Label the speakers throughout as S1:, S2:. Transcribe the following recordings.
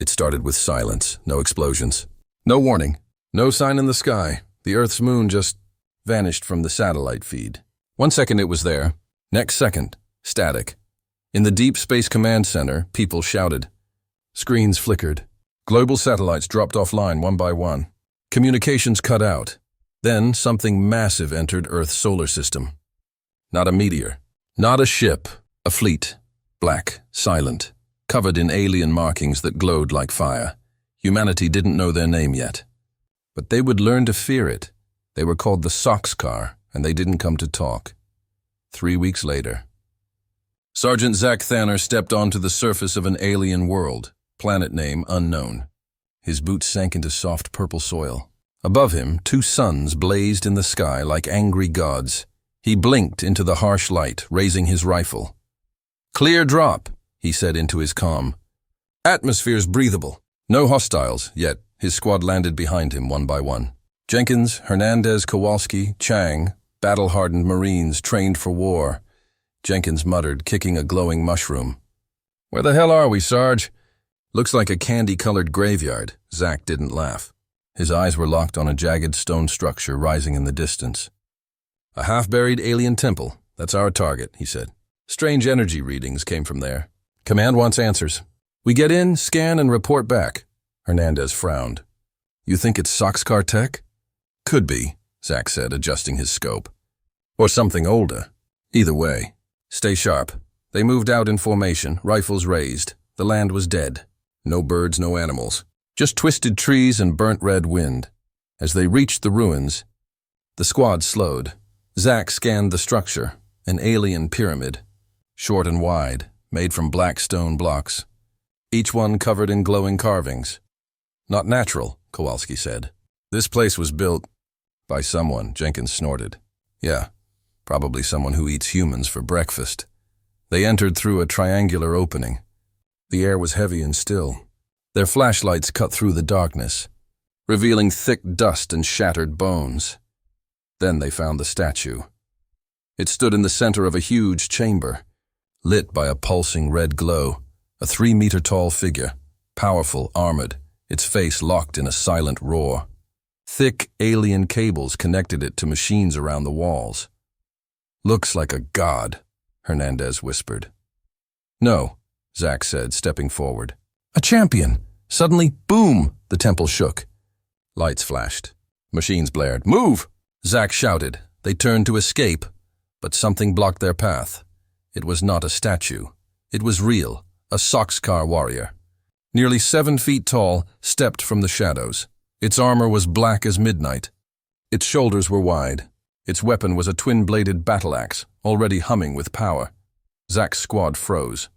S1: It started with silence, no explosions. No warning, no sign in the sky. The Earth's moon just vanished from the satellite feed. 1 second it was there. Next second, static. In the Deep Space Command Center, people shouted. Screens flickered. Global satellites dropped offline one by one. Communications cut out. Then something massive entered Earth's solar system. Not a meteor, not a ship, a fleet. Black, silent, covered in alien markings that glowed like fire. Humanity didn't know their name yet. But they would learn to fear it. They were called the Soxcar, and they didn't come to talk. 3 weeks later. Sergeant Zach Thanner stepped onto the surface of an alien world, planet name unknown. His boots sank into soft purple soil. Above him, 2 suns blazed in the sky like angry gods. He blinked into the harsh light, raising his rifle. Clear drop, he said into his comm. Atmosphere's breathable. No hostiles, yet his squad landed behind him one by one. Jenkins, Hernandez, Kowalski, Chang, battle-hardened Marines trained for war. Jenkins muttered, kicking a glowing mushroom. Where the hell are we, Sarge? Looks like a candy-colored graveyard. Zach didn't laugh. His eyes were locked on a jagged stone structure rising in the distance. A half-buried alien temple. That's our target, he said. Strange energy readings came from there. Command wants answers. We get in, scan, and report back. Hernandez frowned. You think it's Soxcar tech? Could be, Zach said, adjusting his scope. Or something older. Either way, stay sharp. They moved out in formation, rifles raised. The land was dead. No birds, no animals. Just twisted trees and burnt red wind. As they reached the ruins, the squad slowed. Zach scanned the structure, an alien pyramid, short and wide, made from black stone blocks, each one covered in glowing carvings. Not natural, Kowalski said. This place was built by someone, Jenkins snorted. Yeah, probably someone who eats humans for breakfast. They entered through a triangular opening. The air was heavy and still. Their flashlights cut through the darkness, revealing thick dust and shattered bones. Then they found the statue. It stood in the center of a huge chamber, lit by a pulsing red glow, a 3-meter-tall figure, powerful, armored, its face locked in a silent roar. Thick alien cables connected it to machines around the walls. Looks like a god, Hernandez whispered. No, Zach said, stepping forward. A champion! Suddenly, boom! The temple shook. Lights flashed. Machines blared. Move! Zach shouted. They turned to escape, but something blocked their path. It was not a statue. It was real, a Soxcar warrior. Nearly 7 feet tall, stepped from the shadows. Its armor was black as midnight. Its shoulders were wide. Its weapon was a twin-bladed battle axe, already humming with power. Zach's squad froze.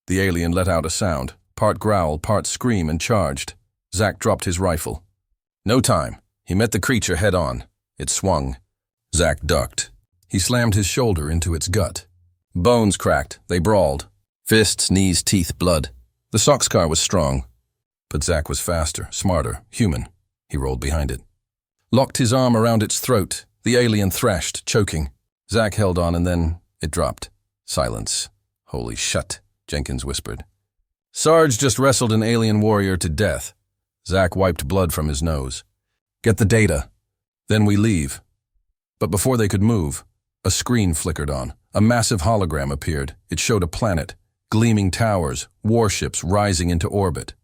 S1: The alien let out a sound, part growl, part scream, and charged. Zach dropped his rifle. No time. He met the creature head-on. It swung. Zach ducked. He slammed his shoulder into its gut. Bones cracked. They brawled. Fists, knees, teeth, blood. The Soxcar was strong. But Zach was faster, smarter, human. He rolled behind it. Locked his arm around its throat. The alien thrashed, choking. Zach held on and then it dropped. Silence. Holy shit, Jenkins whispered. Sarge just wrestled an alien warrior to death. Zach wiped blood from his nose. Get the data. Then we leave. But before they could move, a screen flickered on. A massive hologram appeared. It showed a planet, gleaming towers, warships rising into orbit.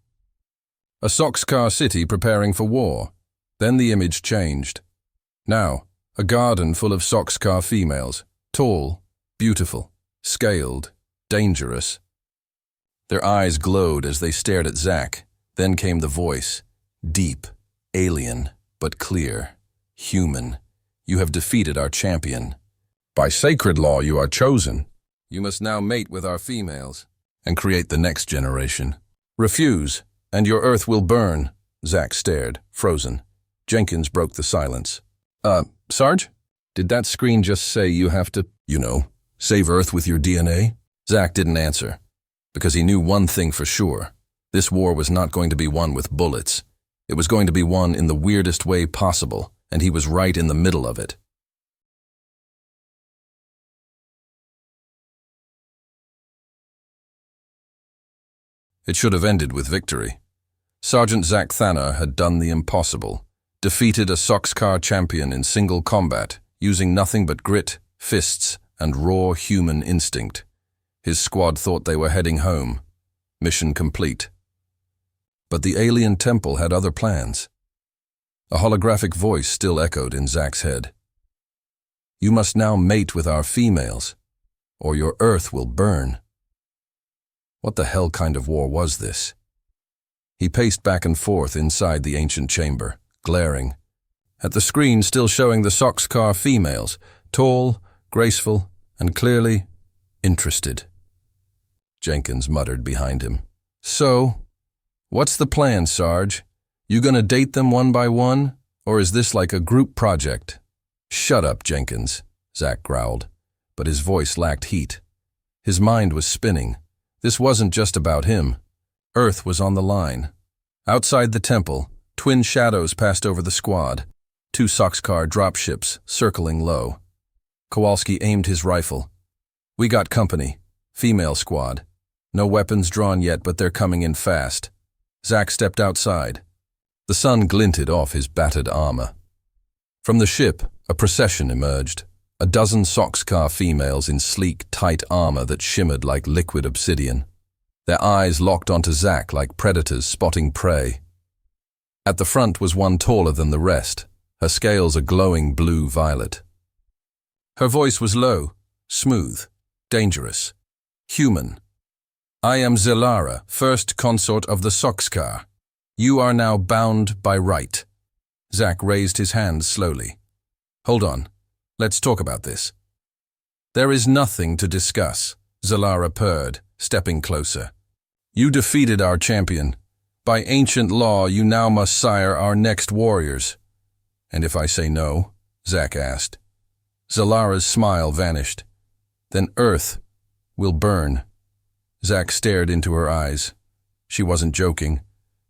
S1: A Soxcar city preparing for war. Then the image changed. Now, a garden full of Soxcar females, tall, beautiful, scaled, dangerous. Their eyes glowed as they stared at Zach. Then came the voice, deep, alien, but clear, human. You have defeated our champion. By sacred law you are chosen. You must now mate with our females and create the next generation. Refuse, and your earth will burn. Zach stared, frozen. Jenkins broke the silence. Sarge? Did that screen just say you have to, save Earth with your DNA? Zach didn't answer, because he knew one thing for sure. This war was not going to be won with bullets. It was going to be won in the weirdest way possible, and he was right in the middle of it. It should have ended with victory. Sergeant Zach Thanner had done the impossible, defeated a Soxcar champion in single combat, using nothing but grit, fists, and raw human instinct. His squad thought they were heading home. Mission complete. But the alien temple had other plans. A holographic voice still echoed in Zach's head. You must now mate with our females, or your Earth will burn. What the hell kind of war was this? He paced back and forth inside the ancient chamber, glaring at the screen still showing the Soxcar females, tall, graceful, and clearly interested. Jenkins muttered behind him. So, what's the plan, Sarge? You gonna date them one by one, or is this like a group project? Shut up, Jenkins, Zach growled, but his voice lacked heat. His mind was spinning. This wasn't just about him. Earth was on the line. Outside the temple, twin shadows passed over the squad, 2 Soxcar dropships circling low. Kowalski aimed his rifle. We got company. Female squad. No weapons drawn yet, but they're coming in fast. Zach stepped outside. The sun glinted off his battered armor. From the ship, a procession emerged. A dozen Soxcar females in sleek, tight armor that shimmered like liquid obsidian. Their eyes locked onto Zach like predators spotting prey. At the front was one taller than the rest, her scales a glowing blue-violet. Her voice was low, smooth, dangerous, human. I am Zalara, first consort of the Soxcar. You are now bound by right. Zach raised his hand slowly. Hold on, let's talk about this. There is nothing to discuss, Zalara purred, stepping closer. You defeated our champion. By ancient law, you now must sire our next warriors. And if I say no? Zach asked. Zalara's smile vanished. Then Earth will burn. Zach stared into her eyes. She wasn't joking.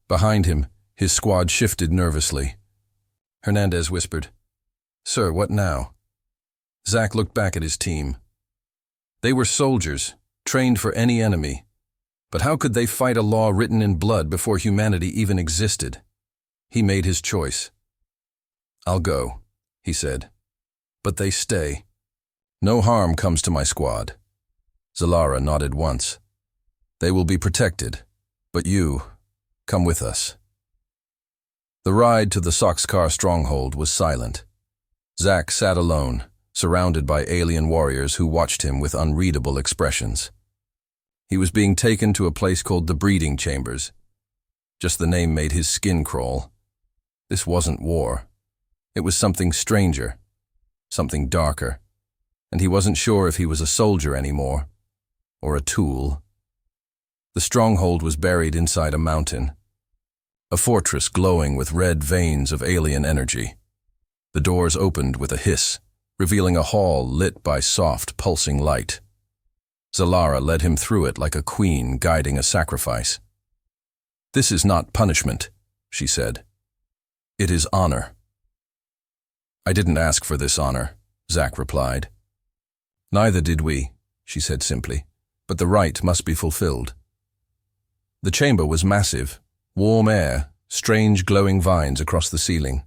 S1: Behind him, his squad shifted nervously. Hernandez whispered, Sir, what now? Zach looked back at his team. They were soldiers, trained for any enemy. But how could they fight a law written in blood before humanity even existed? He made his choice. I'll go, he said. But they stay. No harm comes to my squad. Zalara nodded once. They will be protected, but you, come with us. The ride to the Soxcar stronghold was silent. Zach sat alone, surrounded by alien warriors who watched him with unreadable expressions. He was being taken to a place called the Breeding Chambers. Just the name made his skin crawl. This wasn't war. It was something stranger, something darker, and he wasn't sure if he was a soldier anymore, or a tool. The stronghold was buried inside a mountain, a fortress glowing with red veins of alien energy. The doors opened with a hiss, revealing a hall lit by soft, pulsing light. Zalara led him through it like a queen guiding a sacrifice. This is not punishment, she said. It is honor. I didn't ask for this honor, Zach replied. Neither did we, she said simply, but the rite must be fulfilled. The chamber was massive, warm air, strange glowing vines across the ceiling.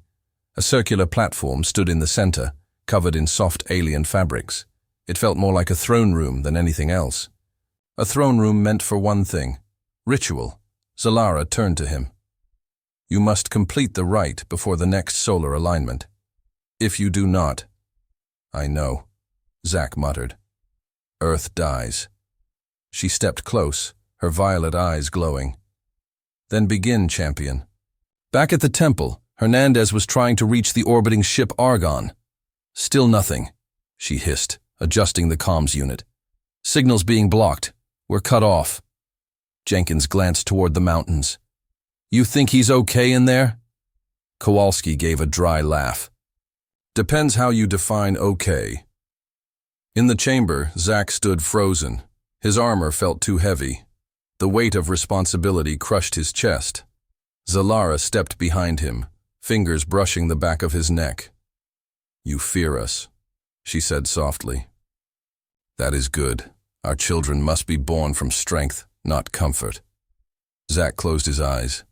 S1: A circular platform stood in the center, covered in soft alien fabrics. It felt more like a throne room than anything else. A throne room meant for one thing, ritual. Zalara turned to him. You must complete the rite before the next solar alignment. If you do not, I know, Zach muttered. Earth dies. She stepped close, her violet eyes glowing. Then begin, champion. Back at the temple, Hernandez was trying to reach the orbiting ship Argon. Still nothing, she hissed, adjusting the comms unit. Signals being blocked. We're cut off. Jenkins glanced toward the mountains. You think he's okay in there? Kowalski gave a dry laugh. Depends how you define okay. In the chamber, Zach stood frozen. His armor felt too heavy. The weight of responsibility crushed his chest. Zalara stepped behind him, fingers brushing the back of his neck. You fear us, she said softly. That is good. Our children must be born from strength, not comfort. Zach closed his eyes.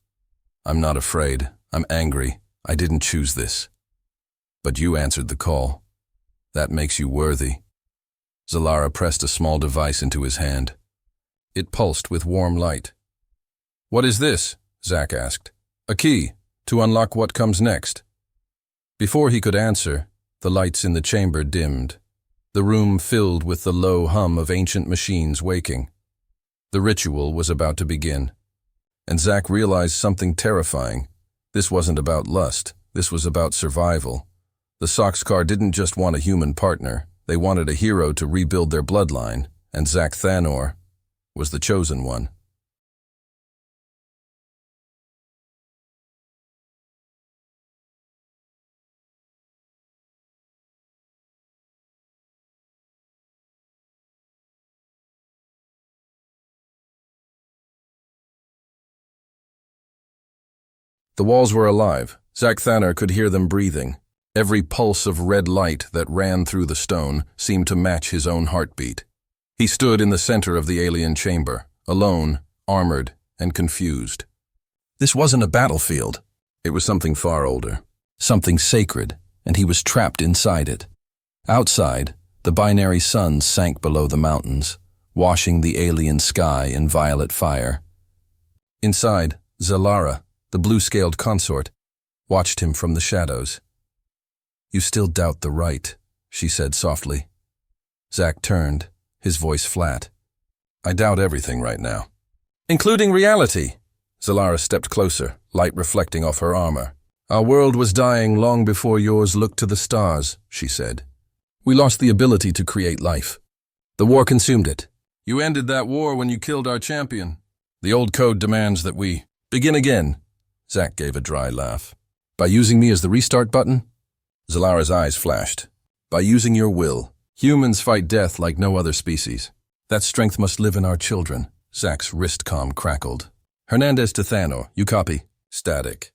S1: I'm not afraid. I'm angry. I didn't choose this. But you answered the call. That makes you worthy. Zalara pressed a small device into his hand. It pulsed with warm light. What is this? Zack asked. A key, to unlock what comes next. Before he could answer, the lights in the chamber dimmed. The room filled with the low hum of ancient machines waking. The ritual was about to begin. And Zack realized something terrifying. This wasn't about lust. This was about survival. The Soxcar didn't just want a human partner. They wanted a hero to rebuild their bloodline, and Zack Thanor was the chosen one. The walls were alive. Zack Thanor could hear them breathing. Every pulse of red light that ran through the stone seemed to match his own heartbeat. He stood in the center of the alien chamber, alone, armored, and confused. This wasn't a battlefield. It was something far older, something sacred, and he was trapped inside it. Outside, the binary sun sank below the mountains, washing the alien sky in violet fire. Inside, Zalara, the blue-scaled consort, watched him from the shadows. You still doubt the right, she said softly. Zack turned, his voice flat. I doubt everything right now. Including reality. Zalara stepped closer, light reflecting off her armor. Our world was dying long before yours looked to the stars, she said. We lost the ability to create life. The war consumed it. You ended that war when you killed our champion. The old code demands that we begin again. Zack gave a dry laugh. By using me as the restart button? Zalara's eyes flashed. By using your will. Humans fight death like no other species. That strength must live in our children. Zack's wrist comm crackled. Hernandez to Thanor, you copy? Static.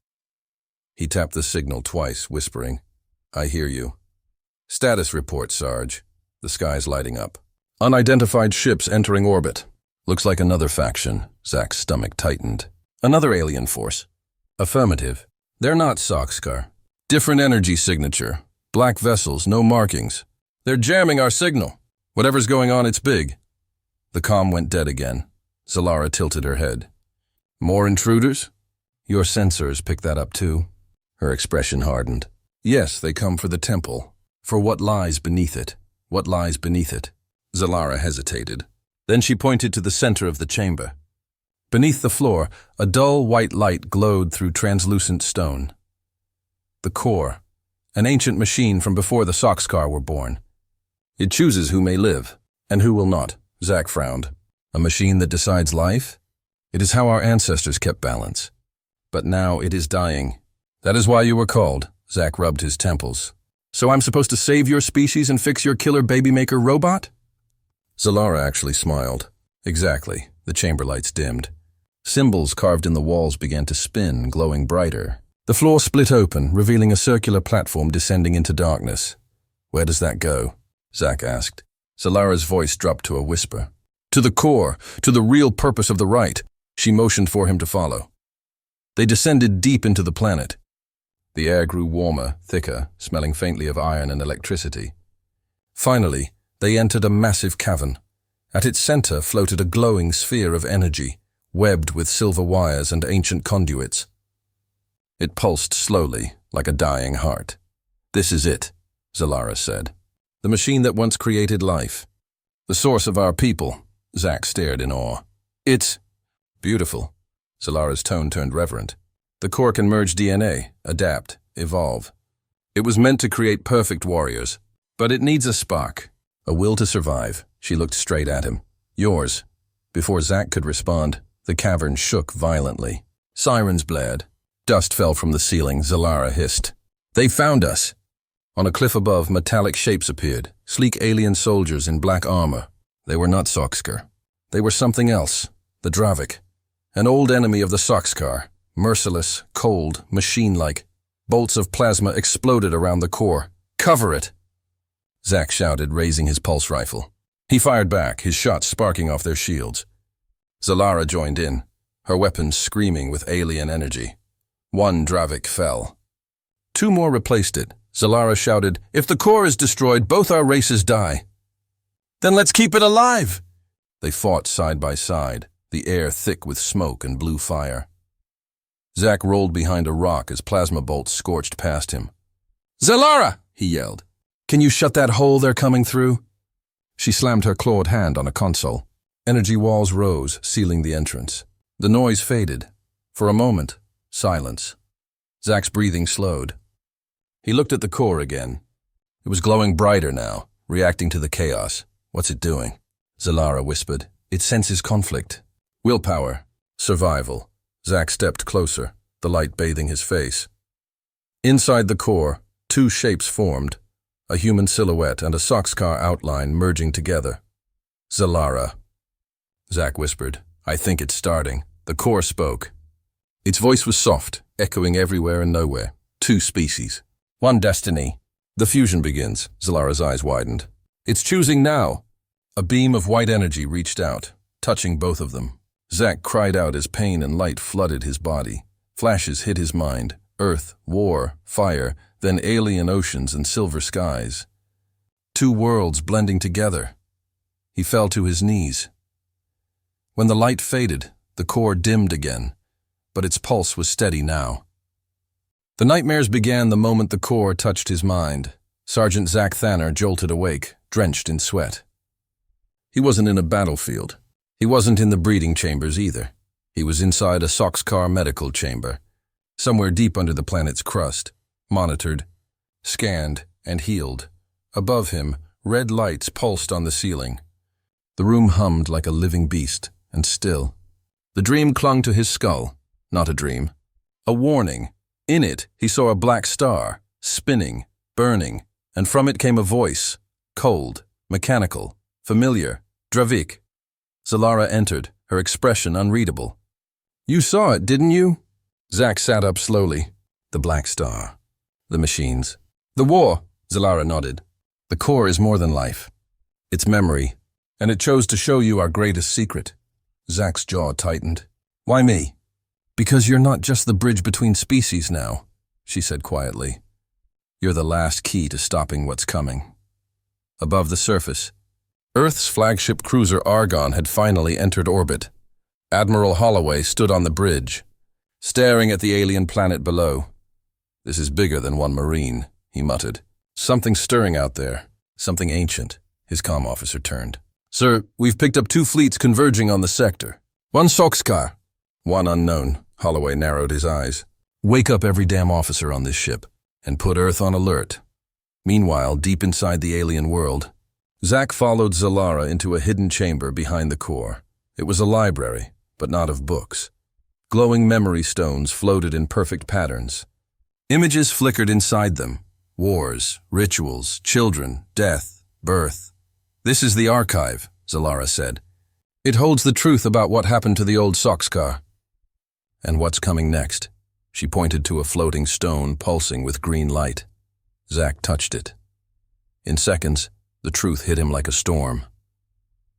S1: He tapped the signal twice, whispering, I hear you. Status report, Sarge. The sky's lighting up. Unidentified ships entering orbit. Looks like another faction. Zack's stomach tightened. Another alien force. Affirmative. They're not Soxcar. Different energy signature. Black vessels, no markings. They're jamming our signal. Whatever's going on, it's big. The comm went dead again. Zalara tilted her head. More intruders? Your sensors pick that up too. Her expression hardened. Yes, they come for the temple. For what lies beneath it. What lies beneath it? Zalara hesitated. Then she pointed to the center of the chamber. Beneath the floor, a dull white light glowed through translucent stone. The core, an ancient machine from before the Soxcar were born. It chooses who may live, and who will not, Zack frowned. A machine that decides life? It is how our ancestors kept balance. But now it is dying. That is why you were called, Zack rubbed his temples. So I'm supposed to save your species and fix your killer baby-maker robot? Zalara actually smiled. Exactly, the chamber lights dimmed. Symbols carved in the walls began to spin, glowing brighter. The floor split open, revealing a circular platform descending into darkness. Where does that go? Zack asked. Zalara's voice dropped to a whisper. To the core, to the real purpose of the right. She motioned for him to follow. They descended deep into the planet. The air grew warmer, thicker, smelling faintly of iron and electricity. Finally, they entered a massive cavern. At its center floated a glowing sphere of energy, webbed with silver wires and ancient conduits. It pulsed slowly, like a dying heart. This is it, Zalara said. The machine that once created life. The source of our people. Zack stared in awe. It's beautiful. Zalara's tone turned reverent. The core can merge DNA, adapt, evolve. It was meant to create perfect warriors, but it needs a spark, a will to survive. She looked straight at him. Yours. Before Zack could respond, the cavern shook violently. Sirens blared. Dust fell from the ceiling. Zalara hissed. They found us. On a cliff above, metallic shapes appeared, sleek alien soldiers in black armor. They were not Soxcar. They were something else, the Dravik. An old enemy of the Soxcar, merciless, cold, machine-like. Bolts of plasma exploded around the core. Cover it! Zack shouted, raising his pulse rifle. He fired back, his shots sparking off their shields. Zalara joined in, her weapons screaming with alien energy. One Dravik fell. Two more replaced it. Zalara shouted, "If the core is destroyed, both our races die." "Then let's keep it alive!" They fought side by side, the air thick with smoke and blue fire. Zack rolled behind a rock as plasma bolts scorched past him. "Zalara!" he yelled. "Can you shut that hole they're coming through?" She slammed her clawed hand on a console. Energy walls rose, sealing the entrance. The noise faded. For a moment, silence. Zack's breathing slowed. He looked at the core again. It was glowing brighter now, reacting to the chaos. "What's it doing?" Zalara whispered. "It senses conflict. Willpower. Survival." Zack stepped closer, the light bathing his face. Inside the core, two shapes formed, a human silhouette and a Soxcar outline merging together. "Zalara," Zack whispered. "I think it's starting." The core spoke. Its voice was soft, echoing everywhere and nowhere. Two species. One destiny. The fusion begins. Zalara's eyes widened. "It's choosing now." A beam of white energy reached out, touching both of them. Zack cried out as pain and light flooded his body. Flashes hit his mind. Earth, war, fire, then alien oceans and silver skies. Two worlds blending together. He fell to his knees. When the light faded, the core dimmed again, but its pulse was steady now. The nightmares began the moment the core touched his mind. Sergeant Zack Thanner jolted awake, drenched in sweat. He wasn't in a battlefield. He wasn't in the breeding chambers either. He was inside a Soxcar medical chamber, somewhere deep under the planet's crust, monitored, scanned, and healed. Above him, red lights pulsed on the ceiling. The room hummed like a living beast, and still. The dream clung to his skull. Not a dream. A warning. In it, he saw a black star, spinning, burning, and from it came a voice, cold, mechanical, familiar, Dravik. Zalara entered, her expression unreadable. "You saw it, didn't you?" Zack sat up slowly. "The black star. The machines. The war," Zalara nodded. "The core is more than life. It's memory, and it chose to show you our greatest secret." Zack's jaw tightened. "Why me?" "Because you're not just the bridge between species now," she said quietly. "You're the last key to stopping what's coming." Above the surface, Earth's flagship cruiser Argon had finally entered orbit. Admiral Holloway stood on the bridge, staring at the alien planet below. "This is bigger than one Marine," he muttered. "Something stirring out there, something ancient." His comm officer turned. "Sir, we've picked up two fleets converging on the sector. One Soxcar, one unknown." Holloway narrowed his eyes. "Wake up every damn officer on this ship, and put Earth on alert." Meanwhile, deep inside the alien world, Zack followed Zalara into a hidden chamber behind the core. It was a library, but not of books. Glowing memory stones floated in perfect patterns. Images flickered inside them. Wars, rituals, children, death, birth. "This is the archive," Zalara said. "It holds the truth about what happened to the old Soxcar." "And what's coming next?" She pointed to a floating stone pulsing with green light. Zack touched it. In seconds, the truth hit him like a storm.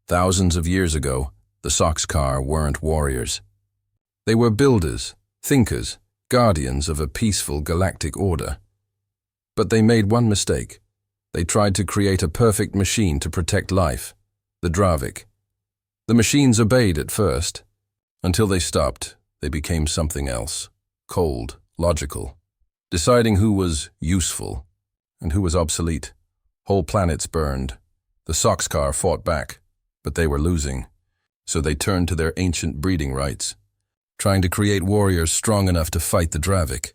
S1: Thousands of years ago, the Soxcar weren't warriors. They were builders, thinkers, guardians of a peaceful galactic order. But they made one mistake. They tried to create a perfect machine to protect life, the Dravik. The machines obeyed at first. Until they stopped, they became something else, cold, logical, deciding who was useful and who was obsolete. Whole planets burned. The Soxcar fought back, but they were losing. So they turned to their ancient breeding rights, trying to create warriors strong enough to fight the Dravik.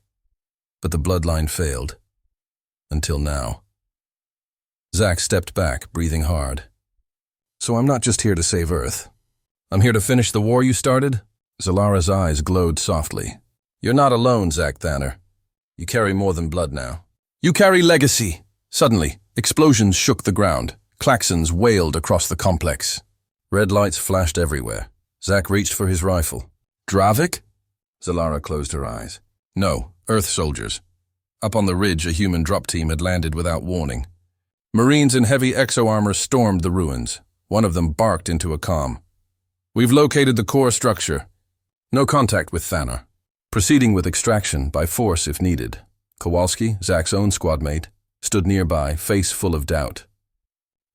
S1: But the bloodline failed. Until now. Zack stepped back, breathing hard. "So I'm not just here to save Earth. I'm here to finish the war you started?" Zalara's eyes glowed softly. "You're not alone, Zack Thanner. You carry more than blood now. You carry legacy." Suddenly, explosions shook the ground. Klaxons wailed across the complex. Red lights flashed everywhere. Zack reached for his rifle. "Dravik?" Zalara closed her eyes. "No, Earth soldiers. Up on the ridge, a human drop team had landed without warning. Marines in heavy exo-armor stormed the ruins. One of them barked into a comm. "We've located the core structure. No contact with Thanner. proceeding with extraction by force if needed. Kowalski, Zach's own squadmate, stood nearby, face full of doubt.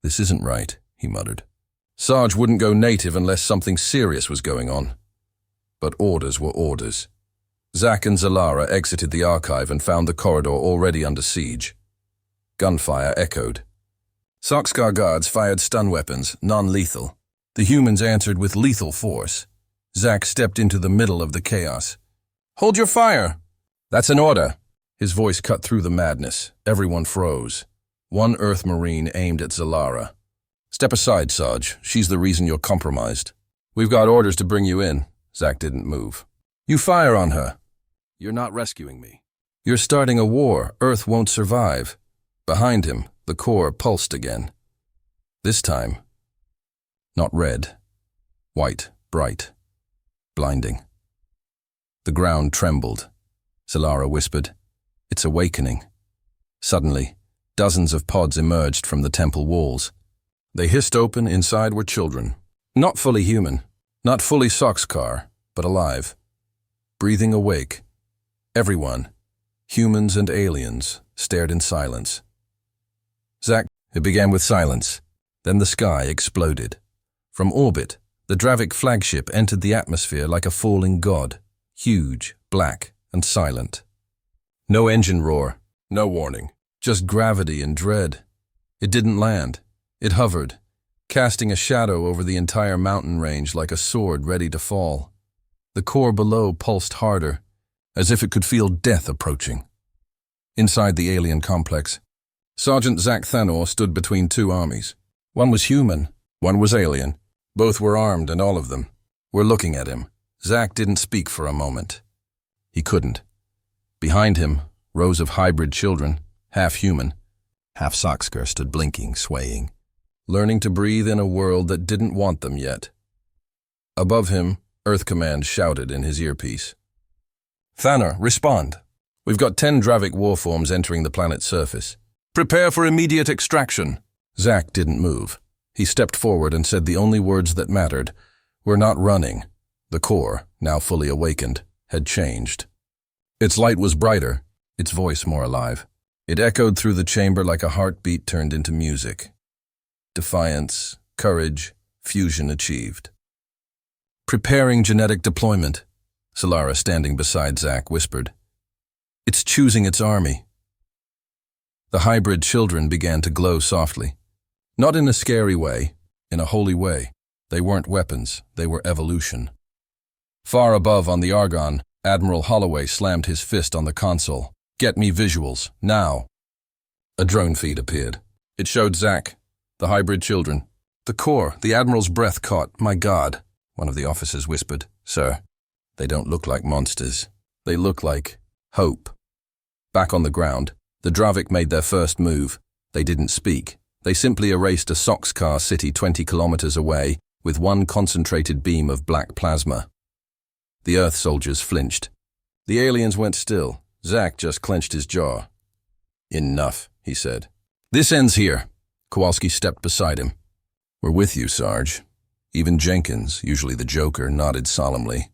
S1: "This isn't right," he muttered. Sarge wouldn't go native unless something serious was going on. But orders were orders. Zach and Zalara exited the archive and found the corridor already under siege. Gunfire echoed. Soxcar guards fired stun weapons, non-lethal. The humans answered with lethal force. Zach stepped into the middle of the chaos. "Hold your fire!" "That's an order." His voice cut through the madness. Everyone froze. One Earth Marine aimed at Zalara. "Step aside, Sarge. She's the reason you're compromised." "We've got orders to bring you in." Zach didn't move. "You fire on her." "You're not rescuing me." "You're starting a war. Earth won't survive." Behind him, the core pulsed again. This time, not red. White, bright, blinding. The ground trembled. Zalara whispered, "It's awakening." Suddenly, dozens of pods emerged from the temple walls. They hissed open. Inside were children. Not fully human, not fully Soxcar, but alive. Breathing awake. Everyone, humans and aliens, stared in silence. Zach, it began with silence. Then the sky exploded. From orbit, the Dravic flagship entered the atmosphere like a falling god, huge, black, and silent. No engine roar, no warning, just gravity and dread. It didn't land. It hovered, casting a shadow over the entire mountain range like a sword ready to fall. The core below pulsed harder, as if it could feel death approaching. Inside the alien complex, Sergeant Zach Thanor stood between two armies. One was human, one was alien. Both were armed, and all of them were looking at him. Zach didn't speak for a moment. He couldn't. Behind him, rows of hybrid children, half human, half Soxcar, stood blinking, swaying, learning to breathe in a world that didn't want them yet. Above him, Earth Command shouted in his earpiece. "Thanor, respond. We've got 10 Dravic warforms entering the planet's surface. Prepare for immediate extraction." Zach didn't move. He stepped forward and said the only words that mattered. "We're not running." The core, now fully awakened, had changed. Its light was brighter, its voice more alive. It echoed through the chamber like a heartbeat turned into music. Defiance, courage, fusion achieved. "Preparing genetic deployment," Zalara, standing beside Zach, whispered. "It's choosing its army." The hybrid children began to glow softly. Not in a scary way, in a holy way. They weren't weapons, they were evolution. Far above on the Argon, Admiral Holloway slammed his fist on the console. "Get me visuals, now." A drone feed appeared. It showed Zach, the hybrid children. "The core," the Admiral's breath caught. "My God," one of the officers whispered. "Sir, they don't look like monsters. They look like hope." Back on the ground, the Dravic made their first move. They didn't speak. They simply erased a Soxcar city 20 kilometers away with one concentrated beam of black plasma. The Earth soldiers flinched. The aliens went still. Zach just clenched his jaw. "Enough," he said. "This ends here." Kowalski stepped beside him. "We're with you, Sarge." Even Jenkins, usually the Joker, nodded solemnly.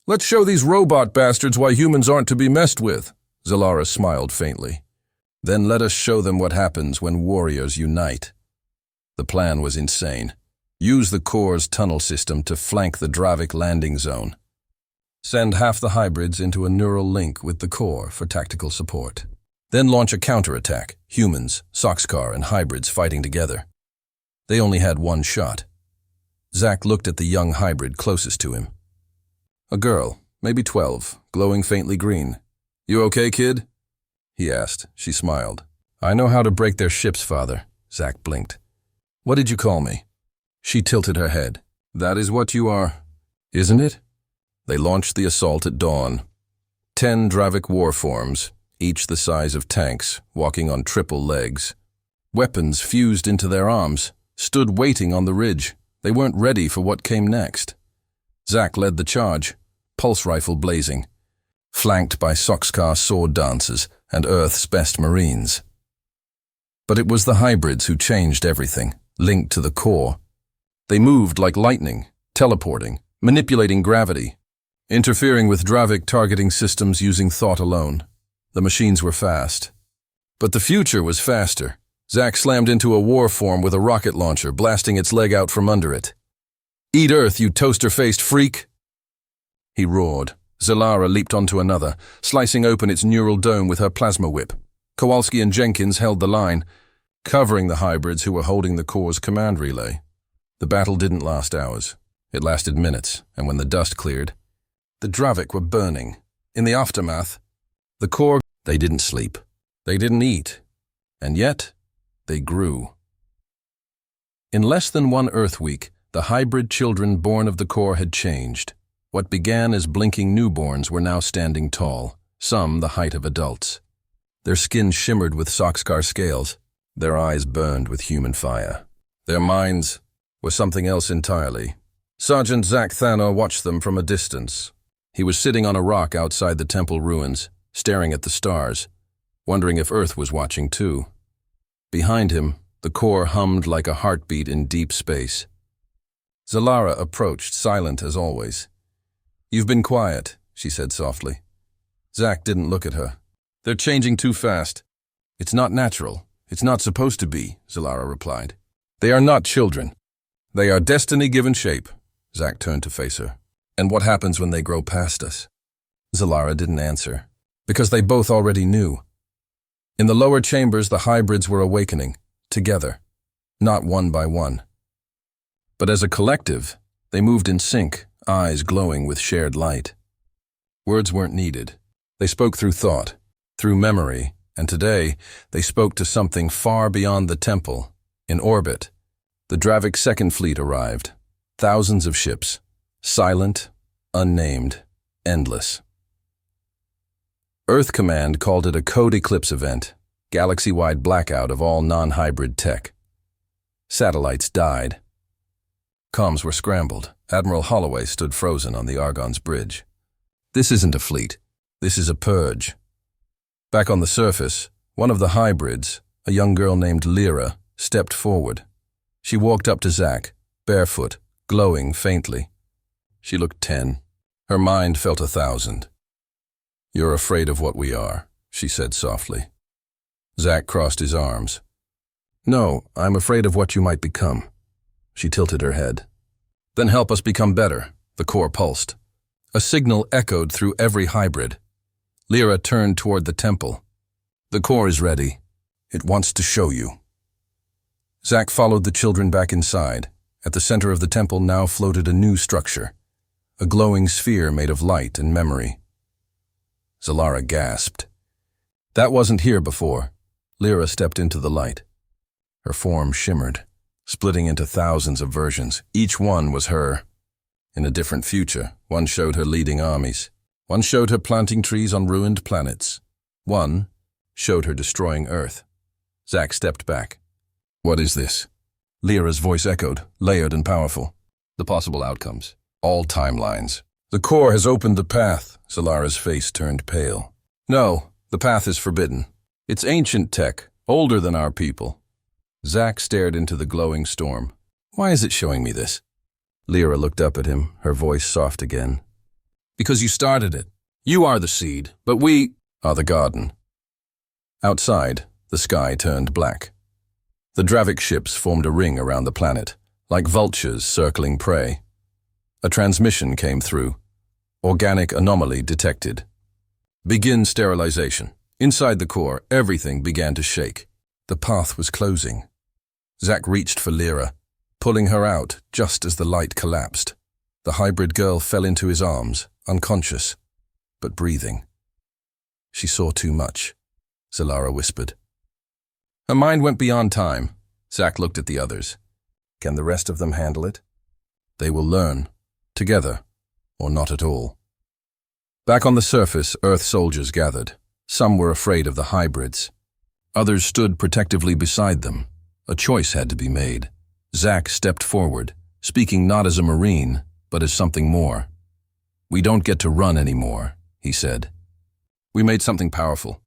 S1: "Let's show these robot bastards why humans aren't to be messed with." Zalara smiled faintly. "Then let us show them what happens when warriors unite." The plan was insane. Use the core's tunnel system to flank the Dravic landing zone. Send half the hybrids into a neural link with the core for tactical support. Then launch a counterattack, humans, Soxcar, and hybrids fighting together. They only had one shot. Zach looked at the young hybrid closest to him. A girl, maybe 12, glowing faintly green. "You okay, kid?" he asked. She smiled. "I know how to break their ships, Father." Zach blinked. "What did you call me?" She tilted her head. "That is what you are, isn't it?" They launched the assault at dawn. 10 Dravic warforms, each the size of tanks, walking on triple legs. Weapons fused into their arms, stood waiting on the ridge. They weren't ready for what came next. Zach led the charge, pulse rifle blazing, flanked by Soxcar sword dancers and Earth's best Marines. But it was the hybrids who changed everything, linked to the core. They moved like lightning, teleporting, manipulating gravity. interfering with Dravik targeting systems using thought alone. The machines were fast. But the future was faster. Zack slammed into a war form with a rocket launcher, blasting its leg out from under it. "Eat Earth, you toaster-faced freak!" he roared. Zalara leaped onto another, slicing open its neural dome with her plasma whip. Kowalski and Jenkins held the line, covering the hybrids who were holding the Corps' command relay. The battle didn't last hours. It lasted minutes, and when the dust cleared, the Dravik were burning. In the aftermath, the Corps, they didn't sleep. They didn't eat. And yet, they grew. In less than 1 Earth week, the hybrid children born of the Corps had changed. What began as blinking newborns were now standing tall, some the height of adults. Their skin shimmered with Soxcar scales. Their eyes burned with human fire. Their minds were something else entirely. Sergeant Zack Thanor watched them from a distance. He was sitting on a rock outside the temple ruins, staring at the stars, wondering if Earth was watching too. Behind him, the Corps hummed like a heartbeat in deep space. Zalara approached, silent as always. "You've been quiet," she said softly. Zack didn't look at her. "They're changing too fast." "It's not natural. It's not supposed to be," Zalara replied. "They are not children. They are destiny given shape." Zack turned to face her. "And what happens when they grow past us?" Zalara didn't answer, because they both already knew. In the lower chambers, the hybrids were awakening, together, not one by one. But as a collective, they moved in sync, eyes glowing with shared light. Words weren't needed. They spoke through thought, through memory, and today they spoke to something far beyond the temple. In orbit, the Dravik Second Fleet arrived. Thousands of ships, silent, unnamed, endless. Earth Command called it a code eclipse event, galaxy-wide blackout of all non-hybrid tech. Satellites died. Comms were scrambled. Admiral Holloway stood frozen on the Argon's bridge. "This isn't a fleet. This is a purge." Back on the surface, one of the hybrids, a young girl named Lyra, stepped forward. She walked up to Zack, barefoot, glowing faintly. She looked 10. Her mind felt 1,000. "You're afraid of what we are," she said softly. Zack crossed his arms. "No, I'm afraid of what you might become." She tilted her head. "Then help us become better," the Corps pulsed. A signal echoed through every hybrid. Lyra turned toward the temple. "The Corps is ready. It wants to show you." Zack followed the children back inside. At the center of the temple now floated a new structure, a glowing sphere made of light and memory. Zalara gasped. That wasn't here before. Lyra stepped into the light. Her form shimmered, splitting into thousands of versions. Each one was her. In a different future, one showed her leading armies. One showed her planting trees on ruined planets. One showed her destroying Earth. Zack stepped back. "What is this?" Lyra's voice echoed, layered and powerful. "The possible outcomes. All timelines. The Corps has opened the path." Zalara's face turned pale. "No, the path is forbidden. It's ancient tech, older than our people." Zack stared into the glowing storm. "Why is it showing me this?" Lyra looked up at him, her voice soft again. "Because you started it. You are the seed, but we are the garden." Outside, the sky turned black. The Dravik ships formed a ring around the planet, like vultures circling prey. A transmission came through. Organic anomaly detected. Begin sterilization. Inside the core, everything began to shake. The path was closing. Zack reached for Lyra, pulling her out just as the light collapsed. The hybrid girl fell into his arms, unconscious, but breathing. "She saw too much," Zalara whispered. Her mind went beyond time. Zack looked at the others. Can the rest of them handle it? They will learn, together, or not at all. Back on the surface, Earth soldiers gathered. Some were afraid of the hybrids. Others stood protectively beside them. A choice had to be made. Zack stepped forward, speaking not as a Marine, but as something more. "We don't get to run anymore," he said. "We made something powerful,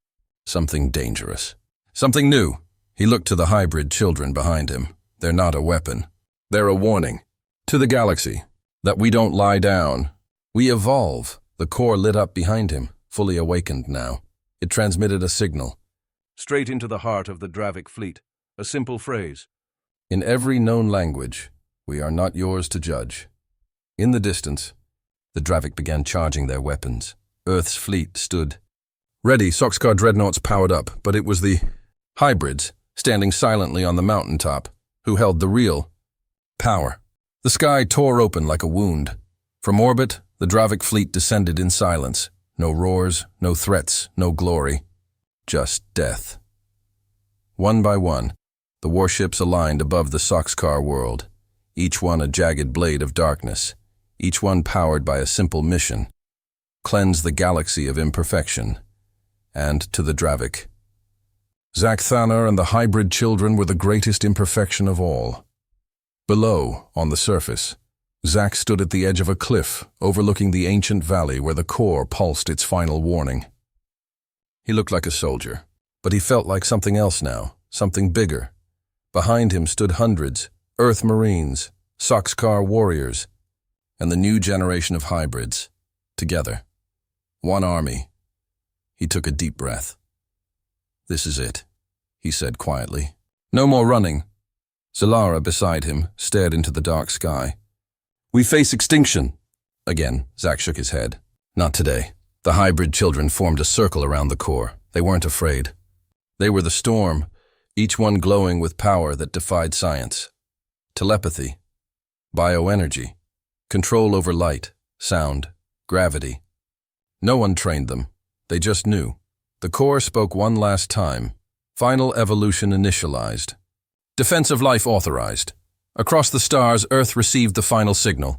S1: something dangerous, something new." He looked to the hybrid children behind him. "They're not a weapon. They're a warning to the galaxy that we don't lie down. We evolve. The core lit up behind him, fully awakened now. It transmitted a signal.
S2: Straight into the heart of the Dravic fleet. A simple phrase.
S1: In every known language, we are not yours to judge. In the distance, the Dravic began charging their weapons. Earth's fleet stood ready. Soxcar dreadnoughts powered up, but it was the hybrids, standing silently on the mountaintop, who held the real power. The sky tore open like a wound. From orbit, the Dravic fleet descended in silence. No roars, no threats, no glory. Just death. One by one, the warships aligned above the Soxcar world, each one a jagged blade of darkness, each one powered by a simple mission: cleanse the galaxy of imperfection. And to the Dravic, Zak Thanar and the hybrid children were the greatest imperfection of all. Below, on the surface, Zak stood at the edge of a cliff, overlooking the ancient valley where the core pulsed its final warning. He looked like a soldier, but he felt like something else now, something bigger. Behind him stood hundreds, Earth Marines, Soxcar warriors, and the new generation of hybrids, together. One army. He took a deep breath. "This is it," he said quietly. "No more running." Zalara, beside him, stared into the dark sky. "We face extinction." Again, Zak shook his head. "Not today." The hybrid children formed a circle around the core. They weren't afraid. They were the storm, each one glowing with power that defied science. Telepathy, bioenergy, control over light, sound, gravity. No one trained them. They just knew. The core spoke one last time. Final evolution initialized. Defense of life authorized. Across the stars, Earth received the final signal.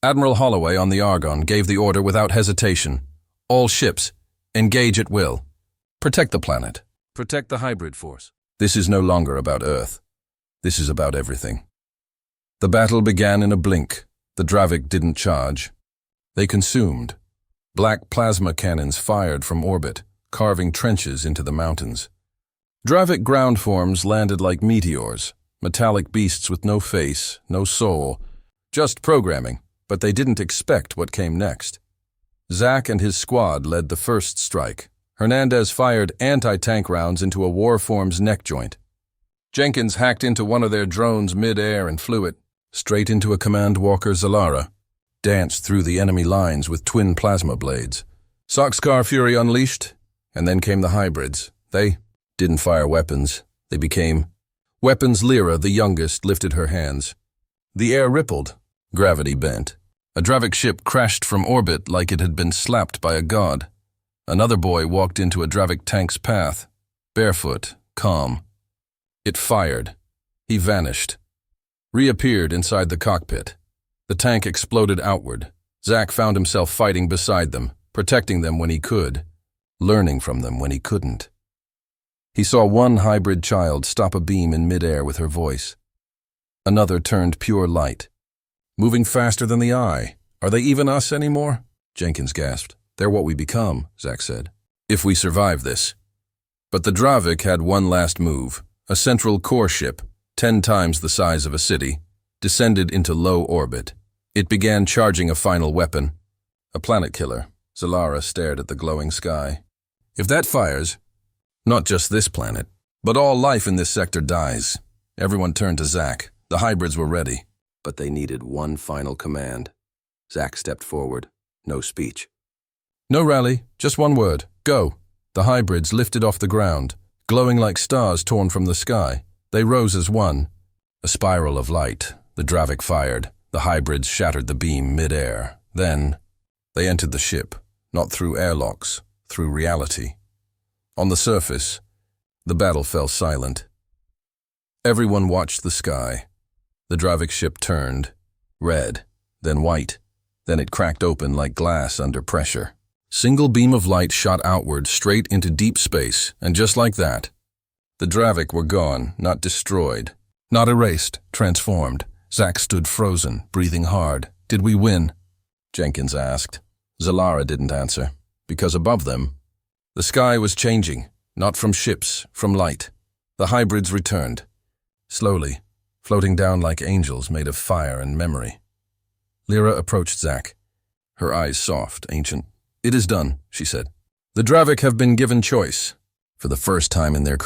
S1: Admiral Holloway on the Argon gave the order without hesitation. All ships, engage at will. Protect the planet.
S2: Protect the hybrid force.
S1: This is no longer about Earth. This is about everything. The battle began in a blink. The Dravic didn't charge. They consumed. Black plasma cannons fired from orbit, carving trenches into the mountains. Dravic ground forms landed like meteors, metallic beasts with no face, no soul, just programming, but they didn't expect what came next. Zak and his squad led the first strike. Hernandez fired anti-tank rounds into a warform's neck joint. Jenkins hacked into one of their drones mid-air and flew it straight into a command walker. Zalara danced through the enemy lines with twin plasma blades. Soxcar fury unleashed, and then came the hybrids. They didn't fire weapons. They became weapons. Lyra, the youngest, lifted her hands. The air rippled. Gravity bent. A Dravic ship crashed from orbit like it had been slapped by a god. Another boy walked into a Dravic tank's path, barefoot, calm. It fired. He vanished. Reappeared inside the cockpit. The tank exploded outward. Zak found himself fighting beside them, protecting them when he could, learning from them when he couldn't. He saw one hybrid child stop a beam in midair with her voice. Another turned pure light. "Moving faster than the eye. Are they even us anymore?" Jenkins gasped. "They're what we become," Zak said. "If we survive this." But the Dravic had one last move. A central core ship, 10 times the size of a city, descended into low orbit. It began charging a final weapon. A planet killer. Zalara stared at the glowing sky. "If that fires, not just this planet, but all life in this sector dies." Everyone turned to Zak. The hybrids were ready. But they needed one final command. Zak stepped forward. No speech. "No rally, just one word. Go." The hybrids lifted off the ground, glowing like stars torn from the sky. They rose as one. A spiral of light. The Dravic fired. The hybrids shattered the beam mid-air. Then, they entered the ship, not through airlocks, through reality. On the surface, the battle fell silent. Everyone watched the sky. The Dravic ship turned, red, then white. Then it cracked open like glass under pressure. Single beam of light shot outward straight into deep space, and just like that, the Dravic were gone, not destroyed, not erased, transformed. Zak stood frozen, breathing hard. "Did we win?" Jenkins asked. Zalara didn't answer, because above them, the sky was changing, not from ships, from light. The hybrids returned, slowly, floating down like angels made of fire and memory. Lyra approached Zak. her eyes soft, ancient. "It is done," she said. "The Dravik have been given choice. For the first time in their